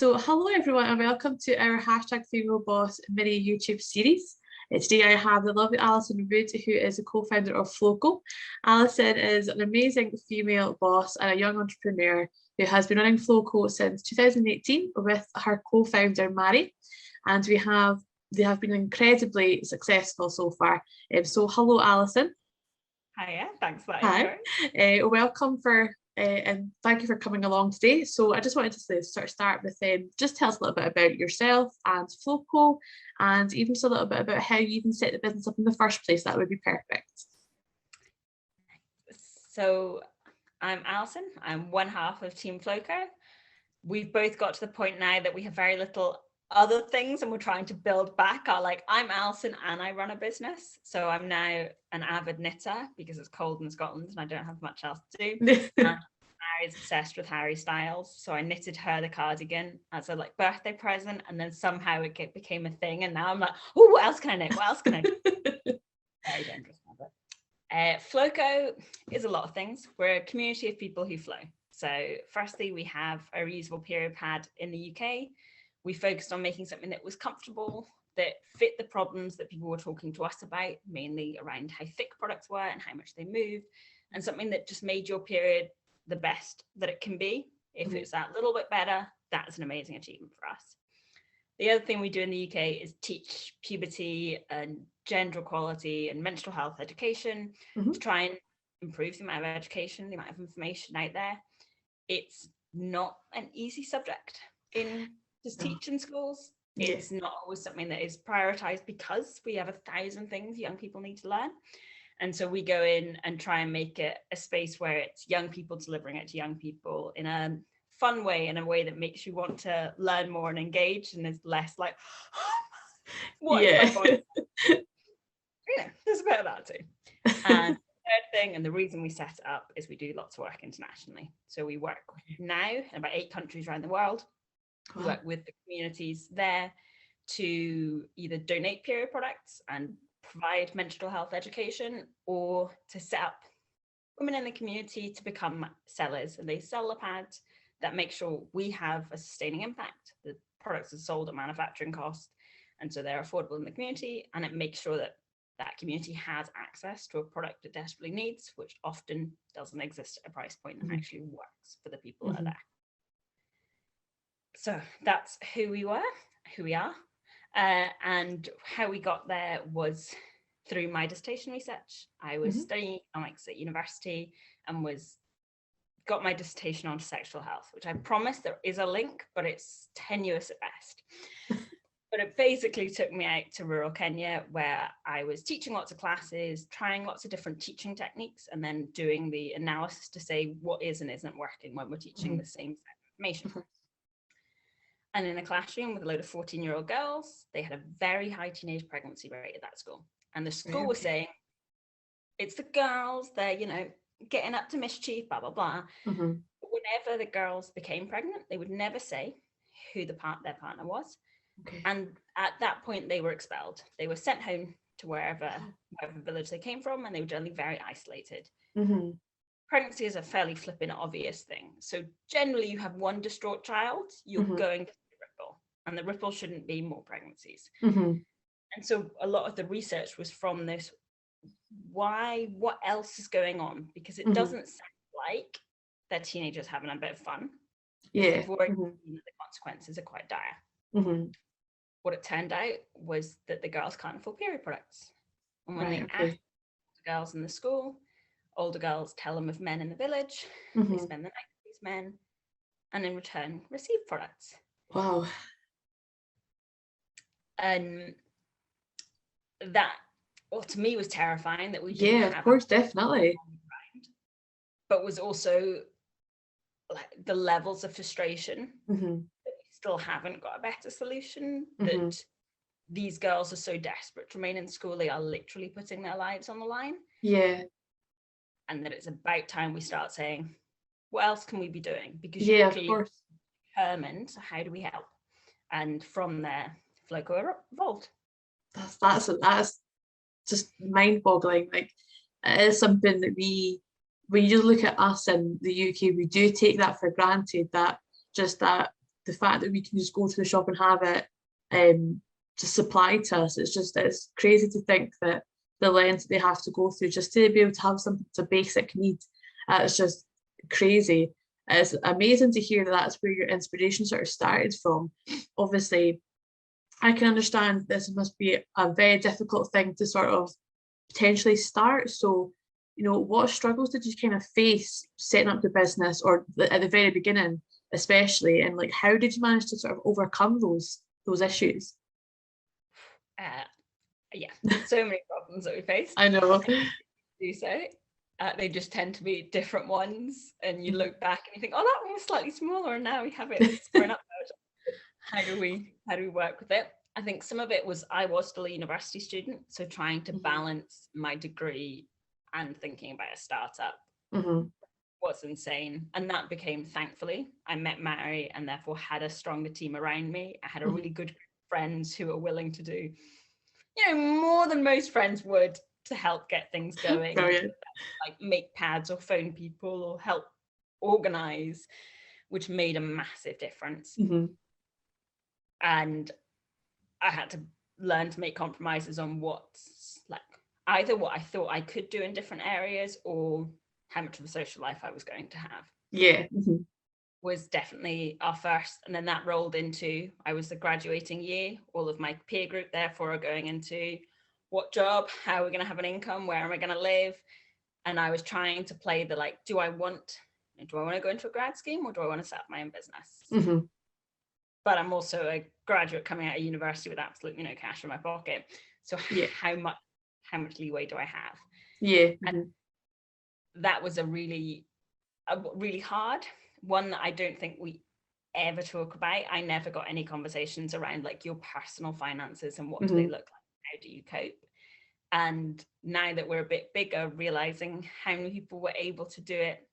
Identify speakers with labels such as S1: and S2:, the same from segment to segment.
S1: So hello everyone and welcome to our hashtag Female Boss mini YouTube series. Today I have the lovely Alison Wood, who is a co-founder of Floco. Alison is an amazing female boss and a young entrepreneur who has been running Floco since 2018 with her co-founder Mary, and they have been incredibly successful so far. So hello Alison.
S2: Hiya, thanks for that
S1: intro. Welcome and thank you for coming along today. So I just wanted to start with just tell us a little bit about yourself and Floco, and even just a little bit about how you even set the business up in the first place. That would be perfect.
S2: So I'm Alison. I'm one half of Team Floco. We've both got to the point now that we have very little other things and we're trying to build back our, I'm Alison and I run a business. So I'm now an avid knitter because it's cold in Scotland and I don't have much else to do. And Harry's obsessed with Harry Styles. So I knitted her the cardigan as a birthday present, and then somehow it became a thing. And now I'm like, oh, what else can I knit? What else can I do? Very dangerous. Floco is a lot of things. We're a community of people who flow. So firstly, we have a reusable period pad in the UK. We focused on making something that was comfortable, that fit the problems that people were talking to us about, mainly around how thick products were and how much they moved, and something that just made your period the best that it can be. If it's that little bit better, that's an amazing achievement for us. The other thing we do in the UK is teach puberty and gender equality and menstrual health education to try and improve the amount of education, the amount of information out there. It's not an easy subject in just teaching schools. It's not always something that is prioritized because we have 1,000 things young people need to learn. And so we go in and try and make it a space where it's young people delivering it to young people in a fun way, in a way that makes you want to learn more and engage, and is less like, what is my voice? There's a bit of that too. And third thing, and the reason we set it up, is we do lots of work internationally. So we work now in about 8 countries around the world. We work with the communities there to either donate period products and provide menstrual health education, or to set up women in the community to become sellers, and they sell the pads that make sure we have a sustaining impact. The products are sold at manufacturing cost, and so they're affordable in the community, and it makes sure that that community has access to a product it desperately needs, which often doesn't exist at a price point that actually works for the people that are there. So that's who we are, and how we got there was through my dissertation research. I was studying economics at university and got my dissertation on sexual health, which I promise there is a link, but it's tenuous at best. But it basically took me out to rural Kenya, where I was teaching lots of classes, trying lots of different teaching techniques, and then doing the analysis to say what is and isn't working when we're teaching the same information. And in a classroom with a load of 14-year-old girls, they had a very high teenage pregnancy rate at that school. And the school was saying, it's the girls, they're, getting up to mischief, blah, blah, blah. But whenever the girls became pregnant, they would never say who their partner was. And at that point, they were expelled. They were sent home to wherever village they came from, and they were generally very isolated. Pregnancy is a fairly flippant, obvious thing. So generally you have one distraught child, you're going to see a ripple, and the ripple shouldn't be more pregnancies. And so a lot of the research was from this, what else is going on? Because it doesn't sound like that teenagers having a bit of fun. We've already seen that the consequences are quite dire. What it turned out was that the girls can't afford period products. And when they asked the girls in the school, older girls tell them of men in the village, they spend the night with these men, and in return receive products.
S1: Wow.
S2: And that, to me, was terrifying that we didn't have.
S1: Of course, definitely.
S2: But was also the levels of frustration that we still haven't got a better solution, that these girls are so desperate to remain in school, they are literally putting their lives on the line. And that it's about time we start saying, what else can we be doing? Because you're clearly determined, so how do we help? And from there, Floco evolved.
S1: That's just mind-boggling. It is something that when you look at us in the UK, we do take that for granted, that the fact that we can just go to the shop and have it just supplied to us, it's crazy to think that the length they have to go through just to be able to have something that's a basic need. It's just crazy. It's amazing to hear that that's where your inspiration sort of started from. Obviously, I can understand this must be a very difficult thing to sort of potentially start. So, what struggles did you kind of face setting up the business, or at the very beginning, especially, and like how did you manage to sort of overcome those issues?
S2: Yeah, so many problems that we faced.
S1: I know.
S2: Do so. They just tend to be different ones, and you look back and you think, oh, that one was slightly smaller, and now we have it grown up. How do we work with it? I think some of it was I was still a university student, so trying to balance my degree and thinking about a startup was insane. And that became, thankfully, I met Mary and therefore had a stronger team around me. I had a really good friends who were willing to do, more than most friends would to help get things going.
S1: Brilliant.
S2: Like make pads or phone people or help organize, which made a massive difference. And I had to learn to make compromises on what's like either what I thought I could do in different areas or how much of a social life I was going to have.
S1: Yeah.
S2: Was definitely our first, and then that rolled into, I was the graduating year, all of my peer group therefore are going into what job, how are we going to have an income, where am I going to live? And I was trying to play the like, do I want to go into a grad scheme, or do I want to set up my own business? But I'm also a graduate coming out of university with absolutely no cash in my pocket. So how much leeway do I have? Yeah. And that was a really hard one that I don't think we ever talk about. I never got any conversations around like your personal finances and what do they look like? How do you cope? And now that we're a bit bigger, realizing how many people were able to do it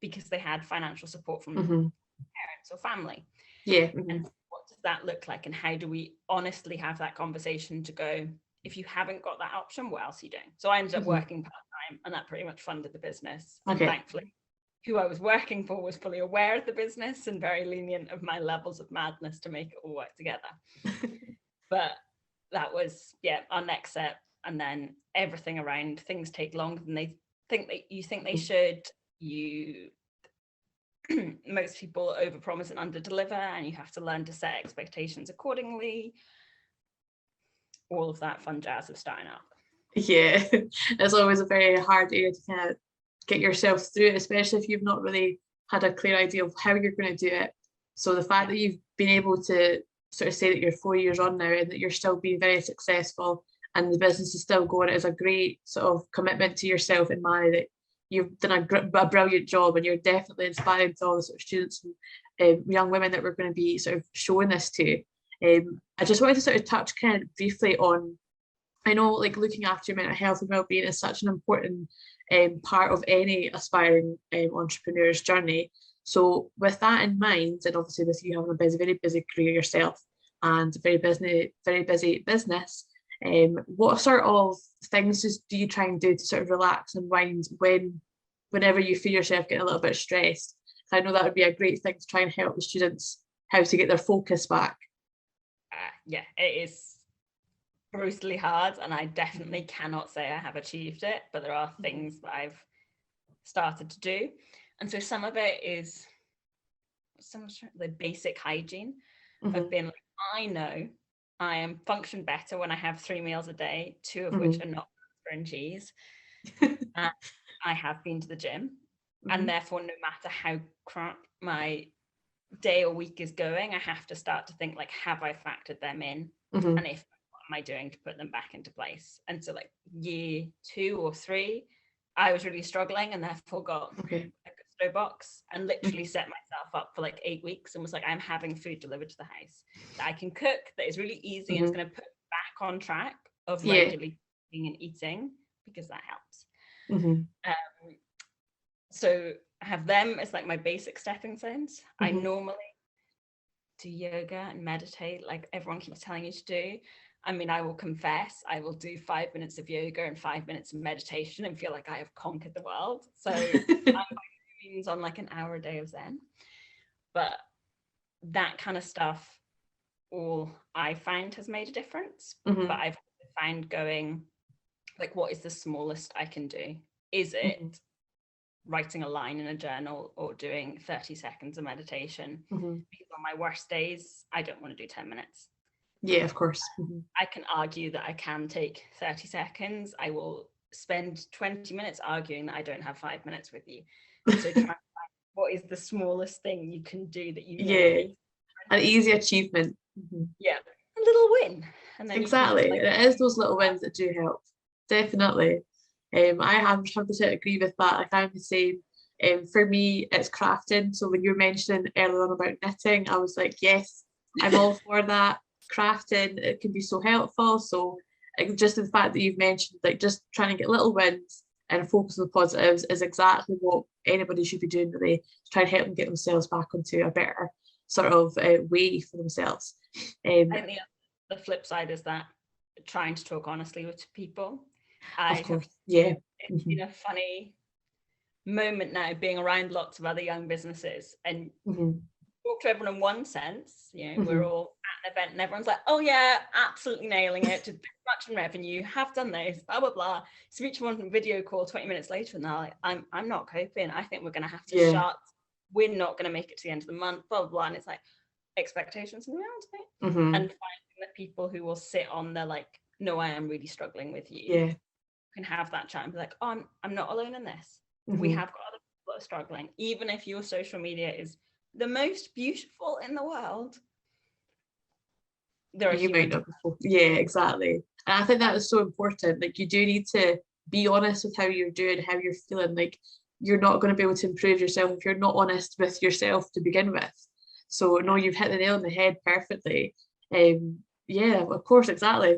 S2: because they had financial support from parents or family. Yeah. And what does that look like? And how do we honestly have that conversation to go, if you haven't got that option, what else are you doing? So I ended up working part-time, and that pretty much funded the business. And thankfully, who I was working for was fully aware of the business and very lenient of my levels of madness to make it all work together. But that was, our next step. And then everything around things take longer than they think they should. Most people overpromise and underdeliver, and you have to learn to set expectations accordingly. All of that fun jazz of starting up. Yeah, it's always a very hard area to kind of get yourself through it, especially if you've not really had a clear idea of how you're going to do it. So the fact that you've been able to sort of say that you're 4 years on now and that you're still being very successful and the business is still going is a great sort of commitment to yourself and Mary, that you've done a brilliant job, and you're definitely inspiring to all the sort of students and young women that we're going to be sort of showing this to. I just wanted to sort of touch kind of briefly on, I know like looking after your mental health and well-being is such an important part of any aspiring entrepreneur's journey. So with that in mind, and obviously with you having a very busy career yourself and very busy business, what sort of things do you try and do to sort of relax and wind whenever you feel yourself getting a little bit stressed? I know that would be a great thing to try and help the students how to get their focus back. Yeah, it is brutally hard, and I definitely cannot say I have achieved it, but there are things that I've started to do. And so some of it is the basic hygiene of being like, I know I am function better when I have 3 meals a day, 2 of which are not pasta and cheese. And I have been to the gym, and therefore no matter how crap my day or week is going, I have to start to think like, have I factored them in? And if what am I doing to put them back into place? And so like year 2 or 3, I was really struggling, and therefore got a Gusto box and literally set myself up for like 8 weeks and was like, I'm having food delivered to the house that I can cook, that is really easy and it's going to put back on track of regularly cooking and eating, because that helps. So I have them as like my basic stepping stones. I normally do yoga and meditate like everyone keeps telling you to do. I mean, I will confess, I will do 5 minutes of yoga and 5 minutes of meditation and feel like I have conquered the world. So I'm by no means on like an hour a day of Zen. But that kind of stuff, all I find has made a difference.
S1: Mm-hmm.
S2: But I've found going, like, what is the smallest I can do? Is it writing a line in a journal or doing 30 seconds of meditation? Because on my worst days, I don't want to do 10 minutes.
S1: Yeah, of course.
S2: I can argue that I can take 30 seconds. I will spend 20 minutes arguing that I don't have 5 minutes with you. So try and find what is the smallest thing you can do that you know
S1: an easy achievement.
S2: Yeah, a little win. And then
S1: Exactly.
S2: You can
S1: it is those little wins that do help. Definitely. I have 100% agree with that. Like, I'm the same. For me, it's crafting. So when you were mentioning earlier on about knitting, I was like, yes, I'm all for that. Crafting, it can be so helpful. So just the fact that you've mentioned, like, just trying to get little wins and focus on the positives is exactly what anybody should be doing, really, to try and help them get themselves back onto a better sort of way for themselves.
S2: I think the flip side is that trying to talk honestly with people.
S1: Of course, yeah.
S2: It's been a funny moment now being around lots of other young businesses and talk to everyone in one sense, we're all at an event and everyone's like, oh yeah, absolutely nailing it, did this much in revenue, have done this, blah blah blah. So each one from video call 20 minutes later and they're like, I'm not coping, I think we're gonna have to shut, we're not gonna make it to the end of the month, blah blah blah. And it's like expectations and reality. And finding the people who will sit on the like, no, I am really struggling with you, can have that chat and be like, oh, I'm not alone in this. We have got other people that are struggling. Even if your social media is the most beautiful in the world, there are humans.
S1: Yeah, exactly. And I think that is so important. Like, you do need to be honest with how you're doing, how you're feeling. Like, you're not going to be able to improve yourself if you're not honest with yourself to begin with. So no, you've hit the nail on the head perfectly. Yeah, of course, exactly.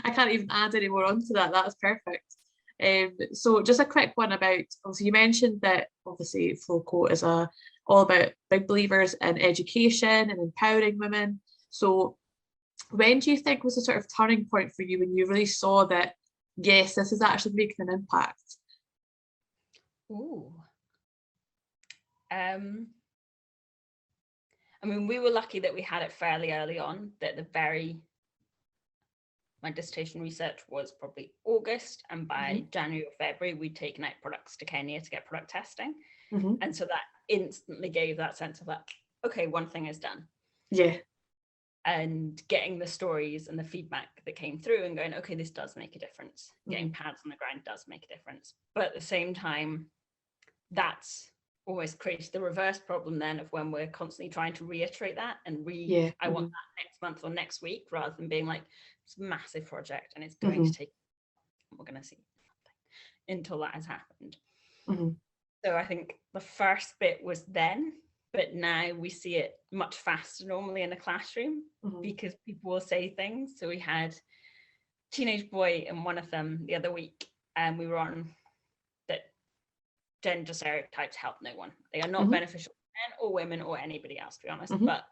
S1: I can't even add any more onto that. That's perfect. So just a quick one about, obviously you mentioned that obviously Floco is all about big believers in education and empowering women. So when do you think was the sort of turning point for you when you really saw that, yes, this is actually making an impact?
S2: Ooh. I mean, we were lucky that we had it fairly early on, that my dissertation research was probably August, and by January or February, we'd taken out products to Kenya to get product testing. And so that instantly gave that sense of like, okay, one thing is done.
S1: Yeah.
S2: And getting the stories and the feedback that came through and going, okay, this does make a difference. Getting pads on the ground does make a difference. But at the same time, that's almost creates the reverse problem then of when we're constantly trying to reiterate that and I want that next month or next week, rather than being like, it's a massive project and it's going to take, we're going to see until that has happened. So I think the first bit was then, but now we see it much faster normally in a classroom because people will say things. So we had a teenage boy in one of them the other week, and we were on that gender stereotypes help no one. They are not beneficial for men or women or anybody else, to be honest. But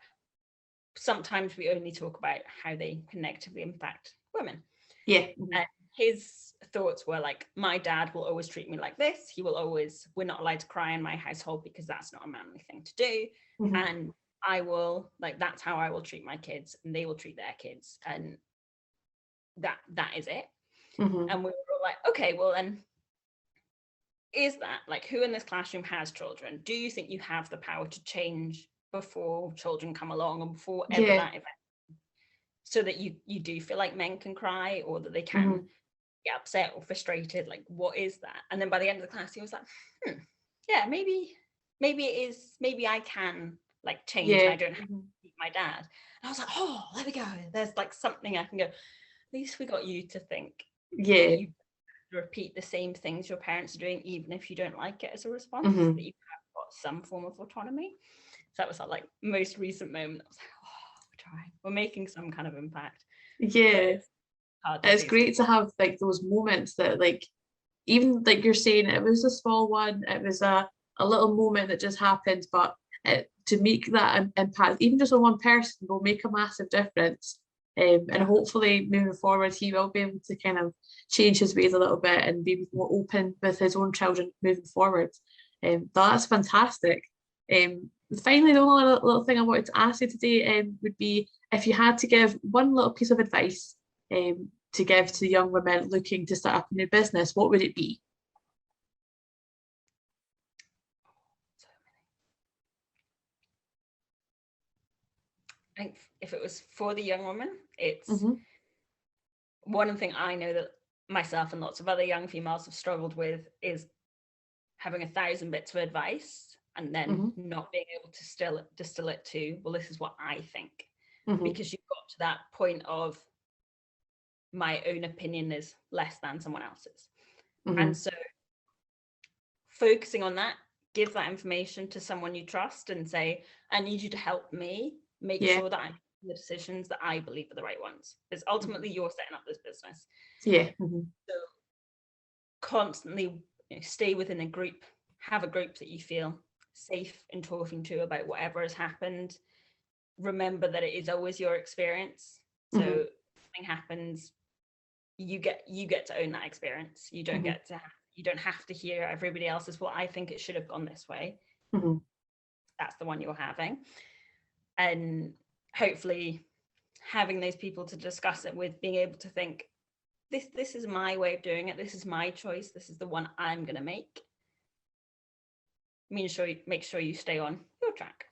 S2: sometimes we only talk about how they can negatively impact women.
S1: Yeah.
S2: And his thoughts were like, my dad will always treat me like this. We're not allowed to cry in my household because that's not a manly thing to do. And I will, like, that's how I will treat my kids, and they will treat their kids. And that is it. And we were all like, okay, well then, is that, like, who in this classroom has children? Do you think you have the power to change before children come along and before ever that event? So that you do feel like men can cry, or that they can get upset or frustrated, like, what is that? And then by the end of the class he was like, yeah, maybe it is, maybe I can like change, and I don't have to beat my dad. And I was like, oh, there we go, there's like something I can go, at least we got you to think that you repeat the same things your parents are doing, even if you don't like it as a response, that you have got some form of autonomy. So that was our like most recent moment. I was like, oh, we're trying, we're making some kind of impact. It's
S1: great to have like those moments that, like, even like you're saying, it was a small one, it was a little moment that just happened, but to make that impact, even just on one person, will make a massive difference. And hopefully moving forward, he will be able to kind of change his ways a little bit and be more open with his own children moving forward. That's fantastic. Finally, the only little thing I wanted to ask you today would be if you had to give one little piece of advice to give to young women looking to start up a new business, what would it be?
S2: I think if it was for the young woman, it's
S1: Mm-hmm.
S2: one thing I know that myself and lots of other young females have struggled with is having 1,000 bits of advice and then
S1: Mm-hmm.
S2: not being able to distill it to, well, this is what I think.
S1: Mm-hmm.
S2: Because you've got to that point of my own opinion is less than someone else's.
S1: Mm-hmm.
S2: And so focusing on that, give that information to someone you trust and say, I need you to help me make sure that I'm making the decisions that I believe are the right ones. Because ultimately you're setting up this business.
S1: Yeah. Mm-hmm.
S2: So constantly stay within a group, have a group that you feel safe in talking to about whatever has happened. Remember that it is always your experience. So
S1: Mm-hmm.
S2: if something happens, you get to own that experience. You don't
S1: Mm-hmm.
S2: you don't have to hear everybody else's, well, I think it should have gone this way.
S1: Mm-hmm.
S2: That's the one you're having. And hopefully having those people to discuss it with, being able to think, this is my way of doing it, this is my choice, this is the one I'm going to make. Make sure you stay on your track.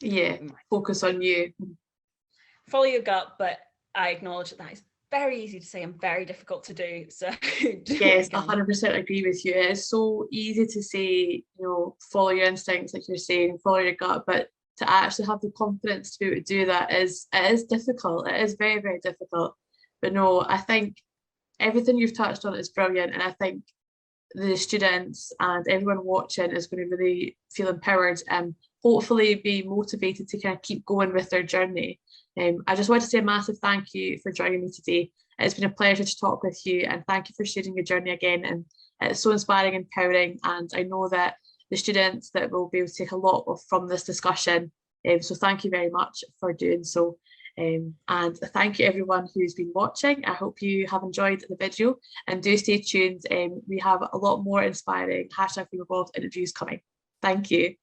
S1: Yeah, focus on you.
S2: Follow your gut, but I acknowledge that is very easy to say and very difficult to do. So
S1: yes, 100% agree with you. It is so easy to say, follow your instincts, like you're saying, follow your gut, but to actually have the confidence to be able to do that it is difficult. It is very, very difficult. But no, I think everything you've touched on is brilliant, and I think the students and everyone watching is going to really feel empowered and hopefully be motivated to kind of keep going with their journey. I just want to say a massive thank you for joining me today. It's been a pleasure to talk with you, and thank you for sharing your journey again. And it's so inspiring and empowering, and I know that the students that will be able to take a lot from this discussion. So thank you very much for doing so. And thank you everyone who's been watching. I hope you have enjoyed the video, and do stay tuned. We have a lot more inspiring #FemaleBoss interviews coming. Thank you.